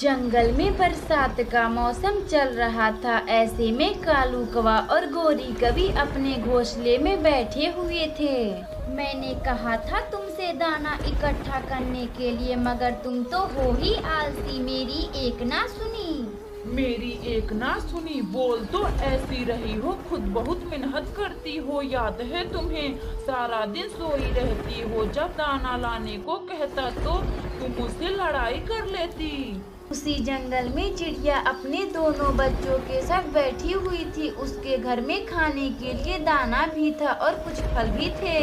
जंगल में बरसात का मौसम चल रहा था। ऐसे में कालू कौवा और गोरी कवि अपने घोंसले में बैठे हुए थे। मैंने कहा था तुमसे दाना इकट्ठा करने के लिए, मगर तुम तो हो ही आलसी, मेरी एक ना सुनी। मेरी एक ना सुनी? बोल तो ऐसी रही हो, खुद बहुत मेहनत करती हो, याद है तुम्हें? सारा दिन सोई रहती हो, जब दाना लाने को कहता तो तुम मुझसे लड़ाई कर लेती। उसी जंगल में चिड़िया अपने दोनों बच्चों के साथ बैठी हुई थी। उसके घर में खाने के लिए दाना भी था और कुछ फल भी थे।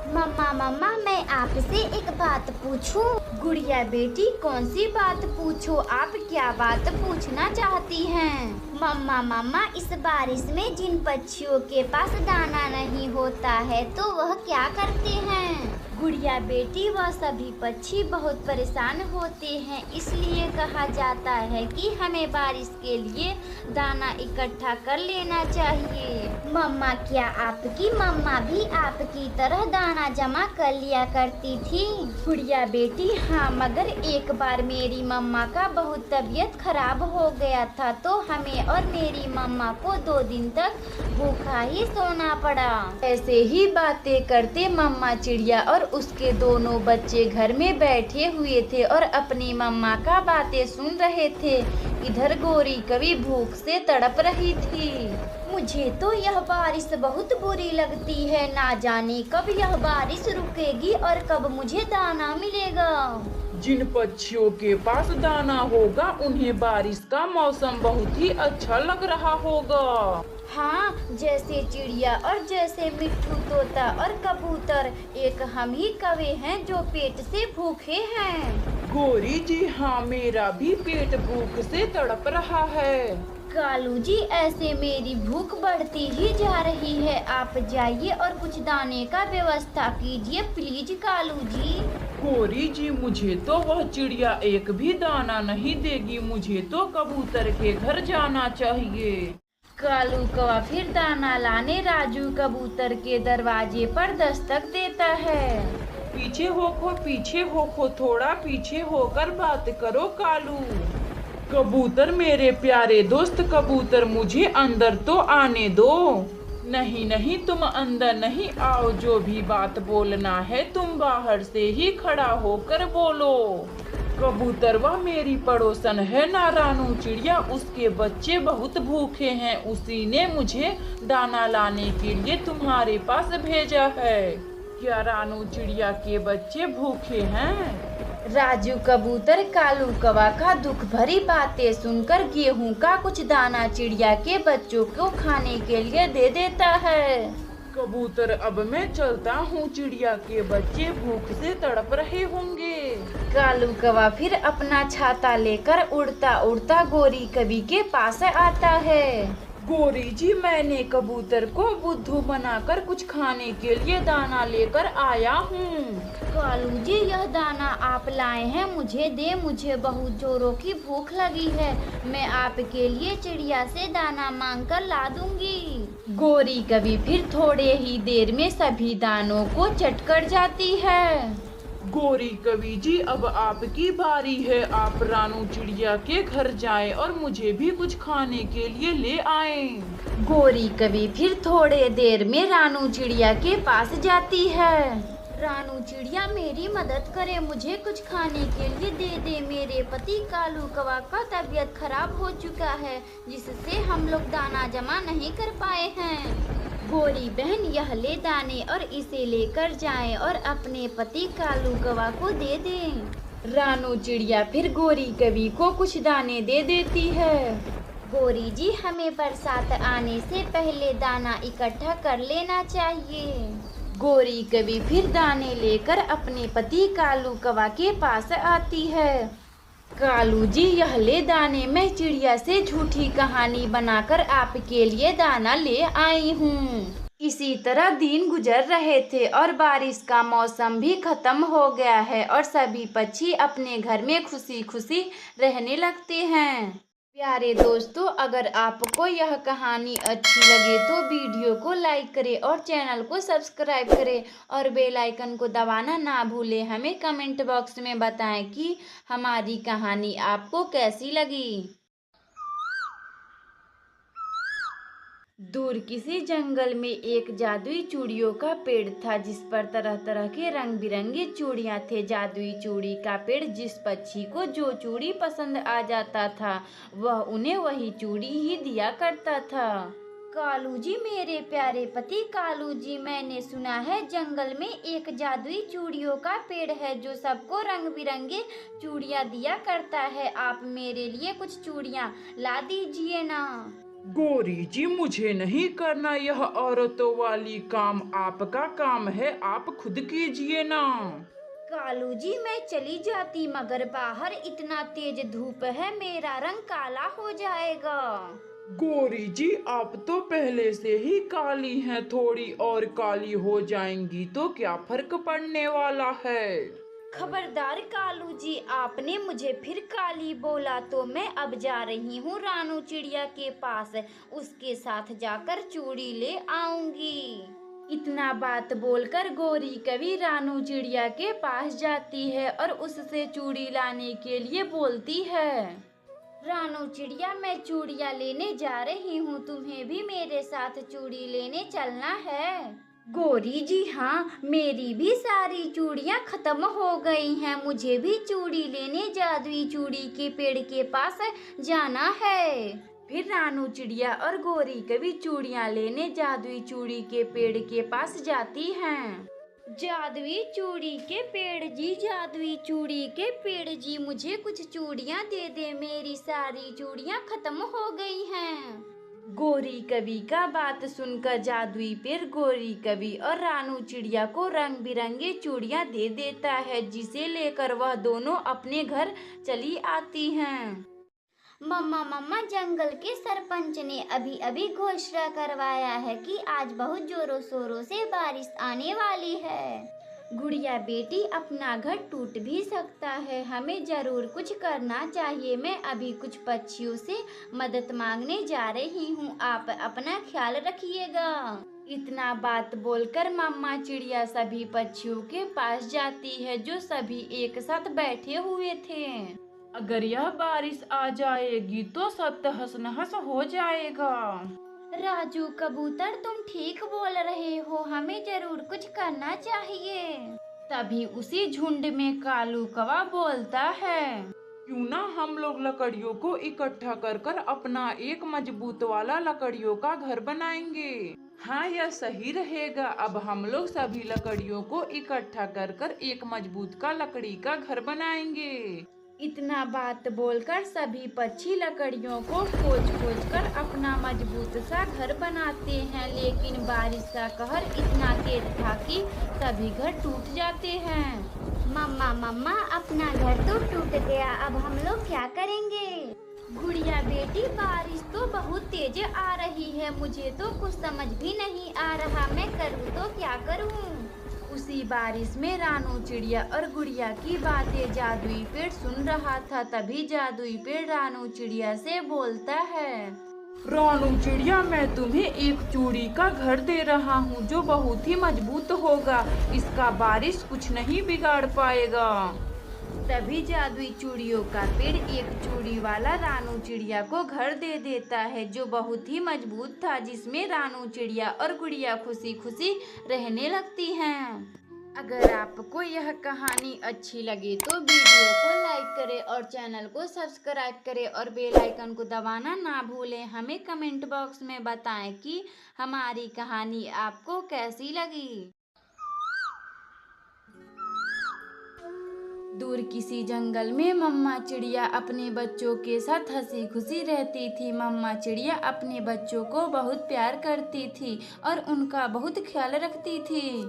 मम्मा मम्मा, मैं आपसे एक बात पूछूं? गुड़िया बेटी, कौन सी बात पूछो, आप क्या बात पूछना चाहती हैं? मम्मा मम्मा, इस बारिश में जिन पक्षियों के पास दाना नहीं होता है तो वह क्या करते हैं? गुड़िया बेटी, वह सभी पक्षी बहुत परेशान होते हैं, इसलिए कहा जाता है कि हमें बारिश के लिए दाना इकट्ठा कर लेना चाहिए। मम्मा, क्या आपकी मम्मा भी आपकी तरह दाना जमा कर लिया करती थी? गुड़िया बेटी, हाँ, मगर एक बार मेरी मम्मा का बहुत तबीयत खराब हो गया था, तो हमें और मेरी मम्मा को 2 दिन तक भूखा ही सोना पड़ा। ऐसे ही बातें करते मम्मा चिड़िया और उसके दोनों बच्चे घर में बैठे हुए थे और अपनी मम्मा का बातें सुन रहे थे। इधर गोरी कवि भूख से तड़प रही थी। मुझे तो यह बारिश बहुत बुरी लगती है, ना जाने कब यह बारिश रुकेगी और कब मुझे दाना मिलेगा। जिन पक्षियों के पास दाना होगा उन्हें बारिश का मौसम बहुत ही अच्छा लग रहा होगा। हाँ, जैसे चिड़िया और जैसे मिट्ठू तोता और कबूतर। एक हम ही कवे हैं जो पेट से भूखे हैं। गोरी जी, हाँ, मेरा भी पेट भूख से तड़प रहा है। कालू जी, ऐसे मेरी भूख बढ़ती ही जा रही है, आप जाइए और कुछ दाने का व्यवस्था कीजिए प्लीज कालू जी। गोरी जी, मुझे तो वह चिड़िया एक भी दाना नहीं देगी, मुझे तो कबूतर के घर जाना चाहिए। कालू कौवा फिर दाना लाने राजू कबूतर के दरवाजे पर दस्तक देता है। पीछे होखो, थोड़ा पीछे होकर बात करो कालू। कबूतर, मेरे प्यारे दोस्त कबूतर, मुझे अंदर तो आने दो। नहीं नहीं, तुम अंदर नहीं आओ, जो भी बात बोलना है तुम बाहर से ही खड़ा होकर बोलो। कबूतर, वह मेरी पड़ोसन है ना रानू चिड़िया, उसके बच्चे बहुत भूखे हैं, उसी ने मुझे दाना लाने के लिए तुम्हारे पास भेजा है। क्या रानू चिड़िया के बच्चे भूखे हैं? राजू कबूतर कालू कौवा का दुख भरी बातें सुनकर गेहूं का कुछ दाना चिड़िया के बच्चों को खाने के लिए दे देता है। कबूतर, अब मैं चलता हूँ, चिड़िया के बच्चे भूख से तड़प रहे होंगे। कालू कौवा फिर अपना छाता लेकर उड़ता उड़ता गोरी कवि के पास आता है। गोरी जी, मैंने कबूतर को बुद्धू बनाकर कुछ खाने के लिए दाना लेकर आया हूँ। कालू जी, यह दाना आप लाए हैं, मुझे दे, मुझे बहुत जोरों की भूख लगी है, मैं आपके लिए चिड़िया से दाना मांग कर ला दूंगी। गोरी कवि फिर थोड़े ही देर में सभी दानों को चट कर जाती है। गोरी कवि जी, अब आपकी बारी है, आप रानू चिड़िया के घर जाएं और मुझे भी कुछ खाने के लिए ले आएं। गोरी कवि फिर थोड़े देर में रानू चिड़िया के पास जाती है। रानू चिड़िया, मेरी मदद करे, मुझे कुछ खाने के लिए दे दे, मेरे पति कालू कौवा का तबीयत खराब हो चुका है, जिससे हम लोग दाना जमा नहीं कर पाए हैं। गोरी बहन, यह ले दाने और इसे लेकर जाएं और अपने पति कालू कौवा को दे दें। रानू चिड़िया फिर गोरी कवि को कुछ दाने दे देती है। गोरी जी, हमें बरसात आने से पहले दाना इकट्ठा कर लेना चाहिए। गोरी कवि फिर दाने लेकर अपने पति कालू कौवा के पास आती है। कालू जी, यह ले दाने, मैं चिड़िया से झूठी कहानी बनाकर आपके लिए दाना ले आई हूँ। इसी तरह दिन गुजर रहे थे और बारिश का मौसम भी खत्म हो गया है और सभी पक्षी अपने घर में खुशी खुशी रहने लगते हैं। प्यारे दोस्तों, अगर आपको यह कहानी अच्छी लगे तो वीडियो को लाइक करें और चैनल को सब्सक्राइब करें और बेल आइकन को दबाना ना भूलें। हमें कमेंट बॉक्स में बताएं कि हमारी कहानी आपको कैसी लगी। दूर किसी जंगल में एक जादुई चूड़ियों का पेड़ था जिस पर तरह तरह के रंग बिरंगे चूड़ियां थे। जादुई चूड़ी का पेड़ जिस पक्षी को जो चूड़ी पसंद आ जाता था वह उन्हें वही चूड़ी ही दिया करता था। कालू जी, मेरे प्यारे पति कालू जी, मैंने सुना है जंगल में एक जादुई चूड़ियों का पेड़ है जो सबको रंग बिरंगे चूड़ियां दिया करता है। आप मेरे लिए कुछ चूड़ियां ला दीजिए ना। गौरी जी, मुझे नहीं करना यह औरतों वाली काम, आपका काम है, आप खुद कीजिए ना। कालू जी, मैं चली जाती मगर बाहर इतना तेज धूप है, मेरा रंग काला हो जाएगा। गौरी जी, आप तो पहले से ही काली हैं, थोड़ी और काली हो जाएंगी तो क्या फर्क पड़ने वाला है। खबरदार कालू जी, आपने मुझे फिर काली बोला तो मैं अब जा रही हूँ रानू चिड़िया के पास, उसके साथ जाकर चूड़ी ले आऊंगी। इतना बात बोलकर गौरी कवि रानू चिड़िया के पास जाती है और उससे चूड़ी लाने के लिए बोलती है। रानू चिड़िया, मैं चूड़ियाँ लेने जा रही हूँ, तुम्हें भी मेरे साथ चूड़ी लेने चलना है। गौरी जी, हाँ, मेरी भी सारी चूड़ियाँ खत्म हो गई हैं, मुझे भी चूड़ी लेने जादुई चूड़ी के पेड़ के पास जाना है। फिर रानू चिड़िया और गौरी कवि चूड़ियाँ लेने जादुई चूड़ी के पेड़ के पास जाती हैं। जादुई चूड़ी के पेड़ जी, जादुई चूड़ी के पेड़ जी, मुझे कुछ चूड़ियाँ दे दे, मेरी सारी चूड़ियाँ खत्म हो गई हैं। गौरी कवि का बात सुनकर जादुई पेड़ गौरी कवि और रानू चिड़िया को रंग बिरंगे चूड़ियाँ दे देता है, जिसे लेकर वह दोनों अपने घर चली आती हैं। मम्मा मम्मा, जंगल के सरपंच ने अभी अभी घोषणा करवाया है कि आज बहुत जोरों शोरों से बारिश आने वाली है। गुड़िया बेटी, अपना घर टूट भी सकता है, हमें जरूर कुछ करना चाहिए। मैं अभी कुछ पक्षियों से मदद मांगने जा रही हूँ, आप अपना ख्याल रखिएगा। इतना बात बोलकर मम्मा चिड़िया सभी पक्षियों के पास जाती है जो सभी एक साथ बैठे हुए थे। अगर यह बारिश आ जाएगी तो सब तहस नहस हो जाएगा। राजू कबूतर, तुम ठीक बोल रहे हो, हमें जरूर कुछ करना चाहिए। तभी उसी झुंड में कालू कौवा बोलता है, क्यों ना हम लोग लकड़ियों को इकट्ठा कर कर अपना एक मजबूत वाला लकड़ियों का घर बनाएंगे। हाँ, यह सही रहेगा। अब हम लोग सभी लकड़ियों को इकट्ठा कर कर एक मजबूत का लकड़ी का घर बनाएंगे। इतना बात बोलकर सभी पक्षी लकड़ियों को खोज खोज कर अपना मजबूत सा घर बनाते हैं, लेकिन बारिश का कहर इतना तेज था कि सभी घर टूट जाते हैं। मम्मा मम्मा, अपना घर तो टूट गया, अब हम लोग क्या करेंगे? गुड़िया बेटी, बारिश तो बहुत तेज आ रही है, मुझे तो कुछ समझ भी नहीं आ रहा, मैं करूँ तो क्या करूँ। उसी बारिश में रानू चिड़िया और गुड़िया की बातें जादुई पेड़ सुन रहा था। तभी जादुई पेड़ रानू चिड़िया से बोलता है, रानू चिड़िया, मैं तुम्हें एक चूड़ी का घर दे रहा हूँ जो बहुत ही मजबूत होगा, इसका बारिश कुछ नहीं बिगाड़ पाएगा। तभी जादुई चूड़ियों का पेड़ एक चूड़ी वाला रानू चिड़िया को घर दे देता है जो बहुत ही मजबूत था, जिसमें रानू चिड़िया और गुड़िया खुशी खुशी रहने लगती हैं। अगर आपको यह कहानी अच्छी लगे तो वीडियो को लाइक करें और चैनल को सब्सक्राइब करें और बेल आइकन को दबाना ना भूलें। हमें कमेंट बॉक्स में बताएं कि हमारी कहानी आपको कैसी लगी। दूर किसी जंगल में मम्मा चिड़िया अपने बच्चों के साथ हंसी खुशी रहती थी। मम्मा चिड़िया अपने बच्चों को बहुत प्यार करती थी और उनका बहुत ख्याल रखती थी।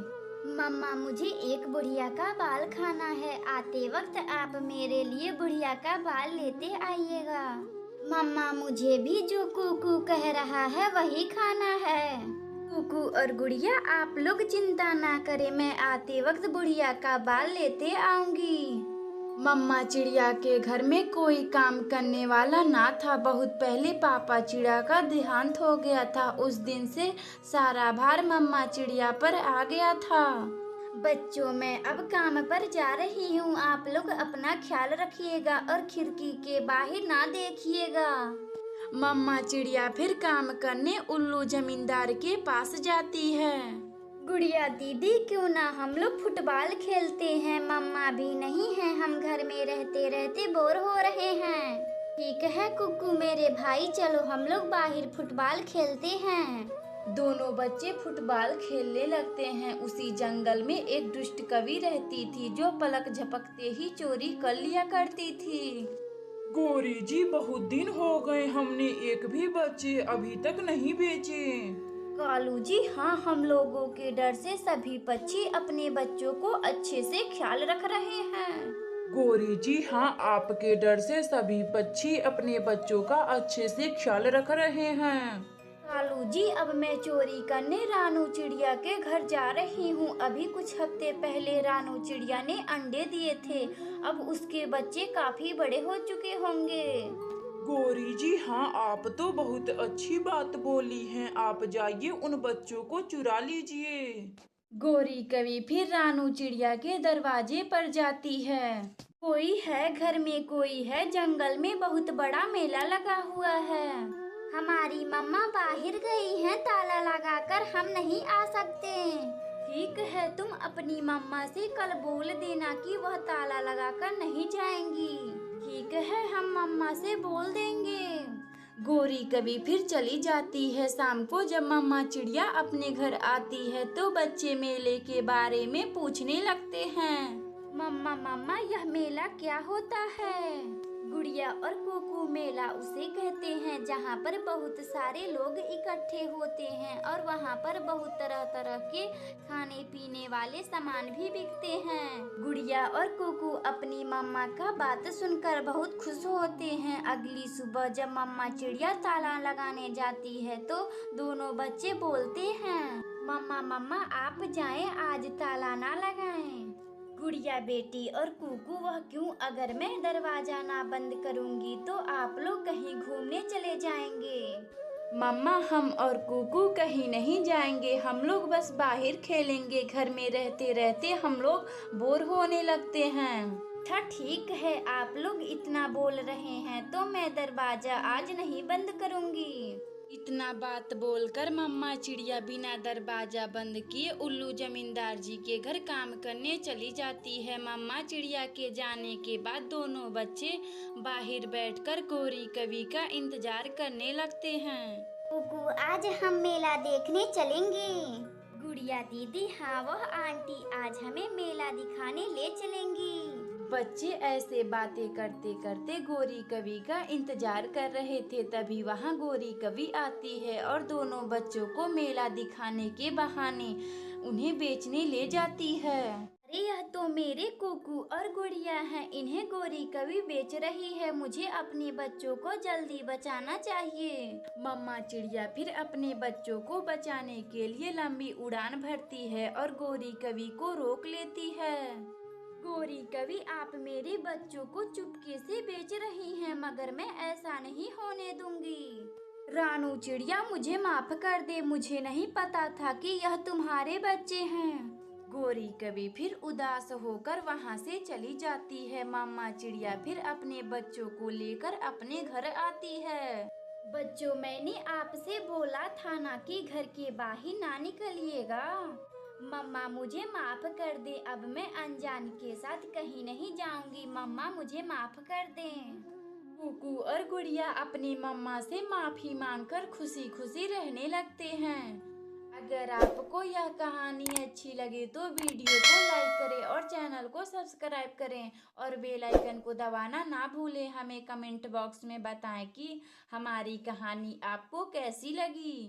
मम्मा, मुझे एक बुढ़िया का बाल खाना है, आते वक्त आप मेरे लिए बुढ़िया का बाल लेते आइएगा। मम्मा, मुझे भी जो कुकू कह रहा है वही खाना है। कुकू और गुड़िया, आप लोग चिंता ना करें, मैं आते वक्त बुढ़िया का बाल लेते आऊंगी। मम्मा चिड़िया के घर में कोई काम करने वाला ना था। बहुत पहले पापा चिड़िया का देहांत हो गया था। उस दिन से सारा भार मम्मा चिड़िया पर आ गया था। बच्चों, मैं अब काम पर जा रही हूँ। आप लोग अपना ख्याल रखिएगा और खिड़की के बाहर ना देखिएगा। मम्मा चिड़िया फिर काम करने उल्लू जमींदार के पास जाती है। गुड़िया दीदी, क्यों ना हम लोग फुटबॉल खेलते हैं? मम्मा भी नहीं है, हम घर में रहते रहते बोर हो रहे हैं। ठीक है कुकू मेरे भाई, चलो हम लोग बाहर फुटबॉल खेलते हैं। दोनों बच्चे फुटबॉल खेलने लगते हैं। उसी जंगल में एक दुष्ट कवि रहती थी जो पलक झपकते ही चोरी कर लिया करती थी। गौरी जी, बहुत दिन हो गए, हमने एक भी बच्चे अभी तक नहीं बेचे। कालू जी, हाँ, हम लोगों के डर से सभी पक्षी अपने बच्चों को अच्छे से ख्याल रख रहे हैं। गौरी जी, हाँ, आपके डर से सभी पक्षी अपने बच्चों का अच्छे से ख्याल रख रहे हैं। कालू जी, अब मैं चोरी करने रानू चिड़िया के घर जा रही हूँ। अभी कुछ हफ्ते पहले रानू चिड़िया ने अंडे दिए थे। अब उसके बच्चे काफी बड़े हो चुके होंगे। गौरी जी, हाँ, आप तो बहुत अच्छी बात बोली हैं। आप जाइए उन बच्चों को चुरा लीजिए। गौरी कवि फिर रानू चिड़िया के दरवाजे पर जाती है। कोई है घर में? कोई है? जंगल में बहुत बड़ा मेला लगा हुआ है। हमारी मम्मा बाहर गई हैं, ताला लगाकर हम नहीं आ सकते। ठीक है, तुम अपनी मम्मा से कल बोल देना कि वह ताला लगाकर नहीं जाएंगी। ठीक है, हम मम्मा से बोल देंगे। गौरी कभी फिर चली जाती है। शाम को जब मम्मा चिड़िया अपने घर आती है तो बच्चे मेले के बारे में पूछने लगते हैं। मम्मा मम्मा, यह मेला क्या होता है? गुड़िया और कुकू, मेला उसे कहते हैं जहाँ पर बहुत सारे लोग इकट्ठे होते हैं और वहाँ पर बहुत तरह तरह के खाने पीने वाले सामान भी बिकते हैं। गुड़िया और कुकू अपनी मम्मा का बात सुनकर बहुत खुश होते हैं। अगली सुबह जब मम्मा चिड़िया ताला लगाने जाती है तो दोनों बच्चे बोलते हैं, मम्मा मम्मा आप जाएं, आज ताला ना लगाएं। गुड़िया बेटी और कुकू, वह क्यों? अगर मैं दरवाजा ना बंद करूंगी तो आप लोग कहीं घूमने चले जाएंगे। मम्मा, हम और कुकू कहीं नहीं जाएंगे, हम लोग बस बाहर खेलेंगे। घर में रहते रहते हम लोग बोर होने लगते हैं। अच्छा ठीक है, आप लोग इतना बोल रहे हैं तो मैं दरवाजा आज नहीं बंद करूंगी। इतना बात बोलकर मम्मा चिड़िया बिना दरवाजा बंद किए उल्लू जमींदार जी के घर काम करने चली जाती है। मम्मा चिड़िया के जाने के बाद दोनों बच्चे बाहर बैठकर गौरी कवि का इंतजार करने लगते हैं। कुकू, आज हम मेला देखने चलेंगे। गुड़िया दीदी, हाँ, वह आंटी आज हमें मेला दिखाने ले चलेंगी। बच्चे ऐसे बातें करते करते गौरी कवि का इंतजार कर रहे थे। तभी वहाँ गौरी कवि आती है और दोनों बच्चों को मेला दिखाने के बहाने उन्हें बेचने ले जाती है। अरे, यह तो मेरे कुकू और गुड़िया हैं, इन्हें गौरी कवि बेच रही है। मुझे अपने बच्चों को जल्दी बचाना चाहिए। मम्मा चिड़िया फिर अपने बच्चों को बचाने के लिए लंबी उड़ान भरती है और गौरी कवि को रोक लेती है। गौरी कवि, आप मेरे बच्चों को चुपके से बेच रही हैं, मगर मैं ऐसा नहीं होने दूंगी। रानू चिड़िया, मुझे माफ कर दे, मुझे नहीं पता था कि यह तुम्हारे बच्चे हैं। गौरी कवि फिर उदास होकर वहाँ से चली जाती है। मम्मा चिड़िया फिर अपने बच्चों को लेकर अपने घर आती है। बच्चों, मैंने आपसे बोला था ना कि घर के बाहर ना निकलिएगा। मम्मा मुझे माफ कर दे, अब मैं अनजान के साथ कहीं नहीं जाऊंगी। मम्मा मुझे माफ कर दें। कुकू और गुड़िया अपनी मम्मा से माफी मांगकर खुशी खुशी रहने लगते हैं। अगर आपको यह कहानी अच्छी लगे तो वीडियो को लाइक करें और चैनल को सब्सक्राइब करें और बेल आइकन को दबाना ना भूलें। हमें कमेंट बॉक्स में बताएं कि हमारी कहानी आपको कैसी लगी।